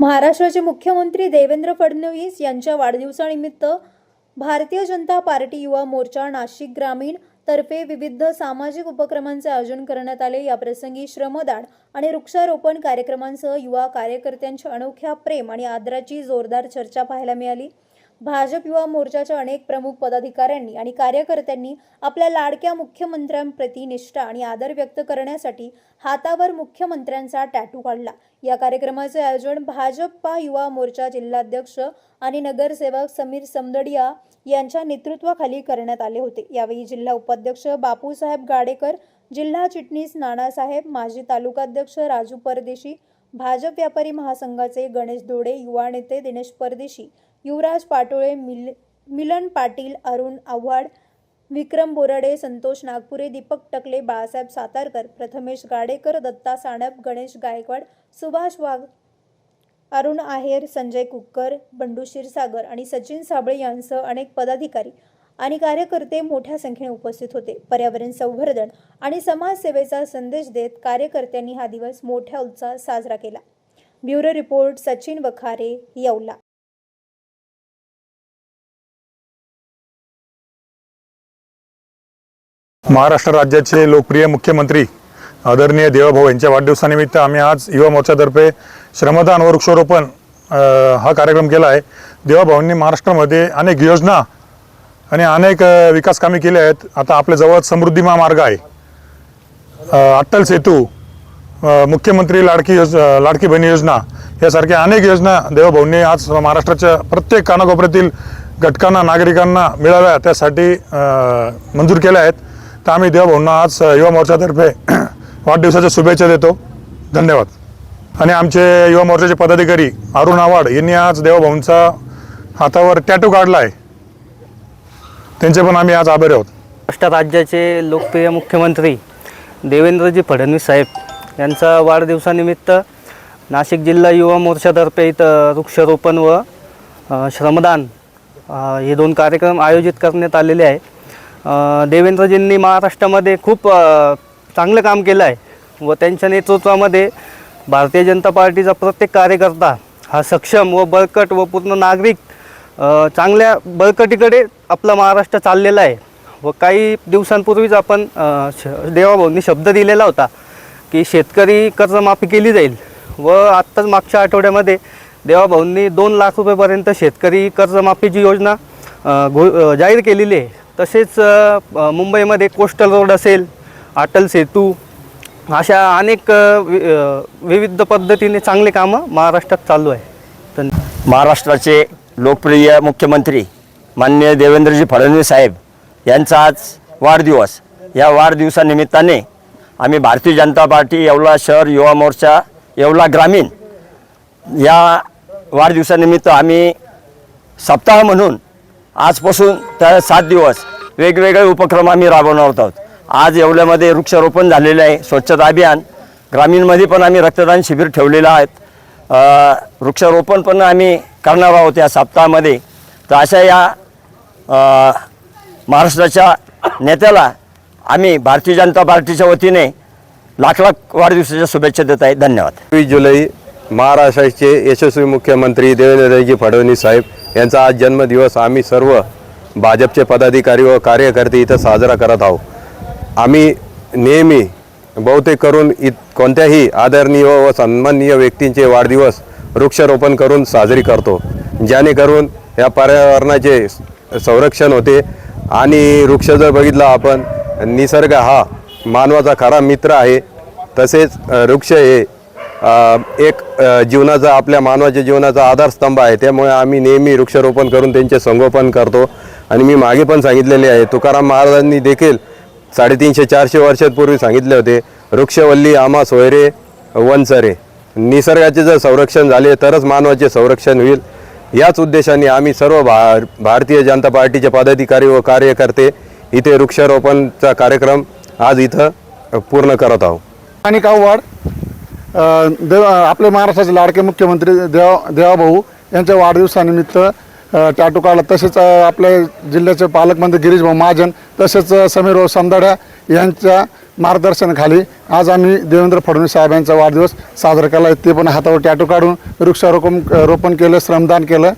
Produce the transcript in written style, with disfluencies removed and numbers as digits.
महाराष्ट्राचे मुख्यमंत्री देवेंद्र फडणवीस यांच्या वाढदिवसानिमित्त भारतीय जनता पार्टी युवा मोर्चा नाशिक ग्रामीण तर्फे विविध सामाजिक उपक्रमांचे आयोजन करण्यात आले। या प्रसंगी श्रमदान आणि वृक्षारोपण कार्यक्रमांसह युवा कार्यकर्त्यांच्या अनोख्या प्रेम आणि आदराची जोरदार चर्चा पाहायला मिळाली। भाजप युवा मोर्चाच्या अनेक प्रमुख पदाधिकाऱ्यांनी आणि कार्यकर्त्यांनी आपल्या लाडक्या मुख्यमंत्र्यांप्रती निष्ठा आणि आदर व्यक्त करण्यासाठी हातावर मुख्यमंत्र्यांचा टॅटू काढला। या कार्यक्रमाचे आयोजन भाजपा युवा मोर्चा जिल्हाध्यक्ष आणि नगरसेवक समीर समदडिया यांच्या नेतृत्वाखाली करण्यात आले होते। यावेळी जिल्हा उपाध्यक्ष बापूसाहेब गाडेकर, जिल्हा चिटणीस नानासाहेब, माजी तालुकाध्यक्ष राजू परदेशी, भाजप व्यापारी महासंघाचे गणेश दोडे, युवा नेते दिनेश परदेशी, युवराज पाटोळे, मिलन पाटील, अरुण आव्हाड, विक्रम बोराडे, संतोष नागपुरे, दीपक टकले, बाळासाहेब सातारकर, प्रथमेश गाडेकर, दत्ता साणप, गणेश गायकवाड, सुभाष वाघ, अरुण आहेर, संजय कुक्कर, बंडू क्षीरसागर आणि सचिन साबळे यांसह अनेक पदाधिकारी आणि कार्यकर्ते मोठ्या संख्येने उपस्थित होते। पर्यावरण संवर्धन आणि समाजसेवेचा संदेश देत कार्यकर्त्यांनी हा दिवस मोठ्या उत्साहात साजरा केला। Bureau report Sachin Wakhare, Yeola. महाराष्ट्र राज्याचे लोकप्रिय मुख्यमंत्री आदरणीय देवाभाऊ यांच्या वाढदिवसानिमित्त आम्ही आज युवा मोर्चातर्फे श्रमदान व वृक्षारोपण हा कार्यक्रम केला आहे। देवाभाऊंनी महाराष्ट्रामध्ये अनेक योजना आणि अनेक विकास कामे केले आहेत। आता आपल्या जवळ समृद्धी महामार्ग आहे, अटल सेतू, मुख्यमंत्री लाडकी बहीण योजना यासारख्या अनेक योजना देवाभाऊंनी आज महाराष्ट्राच्या प्रत्येक कानाकोपऱ्यातील घटकांना, नागरिकांना मिळाव्या त्यासाठी मंजूर केल्या आहेत। तर आम्ही देवाभाऊंना आज युवा मोर्चातर्फे वाढदिवसाच्या शुभेच्छा देतो। धन्यवाद। आणि आमचे युवा मोर्चाचे पदाधिकारी अरुण आव्हाड यांनी आज देवाभाऊंचा हातावर टॅटू काढला आहे, त्यांचे पण आम्ही आज आभारी आहोत। महाराष्ट्र राज्याचे लोकप्रिय मुख्यमंत्री देवेंद्रजी फडणवीस साहेब यांचा वाढदिवसानिमित्त नाशिक जिल्हा युवा मोर्चातर्फे इथं वृक्षारोपण व श्रमदान हे दोन कार्यक्रम आयोजित करण्यात आलेले आहे। देवेंद्रजींनी महाराष्ट्रामध्ये खूप चांगलं काम केलं आहे व त्यांच्या नेतृत्वामध्ये भारतीय जनता पार्टीचा प्रत्येक कार्यकर्ता हा सक्षम व बळकट व पूर्ण नागरिक चांगल्या बळकटीकडे आपला महाराष्ट्र चाललेला आहे। व काही दिवसांपूर्वीच आपण देवाभाऊंनी शब्द दिलेला होता की शेतकरी कर्जमाफी केली जाईल व आत्ताच मागच्या आठवड्यामध्ये देवाभाऊंनी 2 लाख रुपयेपर्यंत शेतकरी कर्जमाफीची योजना जाहीर केलेली आहे। तसेच मुंबईमध्ये कोस्टल रोड असेल, अटल सेतू अशा अनेक विविध पद्धतीने चांगले कामं महाराष्ट्रात चालू आहे। महाराष्ट्राचे लोकप्रिय मुख्यमंत्री माननीय देवेंद्रजी फडणवीस साहेब यांचा आज वाढदिवस। या वाढदिवसानिमित्ताने आम्ही भारतीय जनता पार्टी येवला शहर युवा मोर्चा येवला ग्रामीण या वाढदिवसानिमित्त आम्ही सप्ताह म्हणून आजपासून तर 7 दिवस वेगवेगळे उपक्रम आम्ही राबवणार आहोत। आज येवल्यामध्ये वृक्षारोपण झालेले आहे, स्वच्छता अभियान, ग्रामीणमध्ये पण आम्ही रक्तदान शिबिर ठेवलेलं आहे, वृक्षारोपण पण आम्ही करणार आहोत या सप्ताहामध्ये। तर अशा या महाराष्ट्राच्या नेत्याला आम्ही भारतीय जनता पार्टीच्या वतीने लाख वाढदिवसाच्या शुभेच्छा देत आहे। धन्यवाद। 23 जुलै महाराष्ट्राचे यशस्वी मुख्यमंत्री देवेंद्रजी फडणवीस साहेब यांचा आज जन्मदिवस आम्ही सर्व भाजपचे पदाधिकारी व कार्यकर्ते इथं साजरा करत आहोत। आम्ही नेहमी बहुतेक करून कोणत्याही आदरणीय व सन्माननीय व्यक्तींचे वाढदिवस वृक्षारोपण करून साजरी करतो, जेणेकरून या पर्यावरणाचे संरक्षण होते। आणि वृक्ष जर बघितला आपण, निसर्ग हा मानवाचा खरा मित्र आहे, तसेच वृक्ष हे एक जीवनाचा, आपल्या मानवाच्या जीवनाचा आधारस्तंभ आहे। त्यामुळे आम्ही नेहमी वृक्षारोपण करून त्यांचे संगोपन करतो। आणि मी मागे पण सांगितलेले आहे, तुकाराम महाराजांनी देखील 350-400 वर्षांपूर्वी सांगितले होते, वृक्षवल्ली आम्हा सोयरे वनचरे। निसर्गाचे जर संरक्षण झाले तरच मानवाचे संरक्षण होईल। याच उद्देशाने आम्ही सर्व भारतीय जनता पार्टीचे पदाधिकारी व कार्यकर्ते इथे वृक्षारोपणचा कार्यक्रम आज इथं पूर्ण करत आहोत। आणि आव्हाड आपले महाराष्ट्राचे लाडके मुख्यमंत्री देवाभाऊ यांच्या वाढदिवसानिमित्त टॅटू काढला। तसेच आपल्या जिल्ह्याचे पालकमंत्री गिरीश भाऊ महाजन, तसेच समीर भाऊ समदड्या यांच्या मार्गदर्शनाखाली आज आम्ही देवेंद्र फडणवीस साहेबांचा वाढदिवस साजरा केला आहे. ते पण हातावर टॅटू काढून वृक्षारोपण केलं, श्रमदान केलं.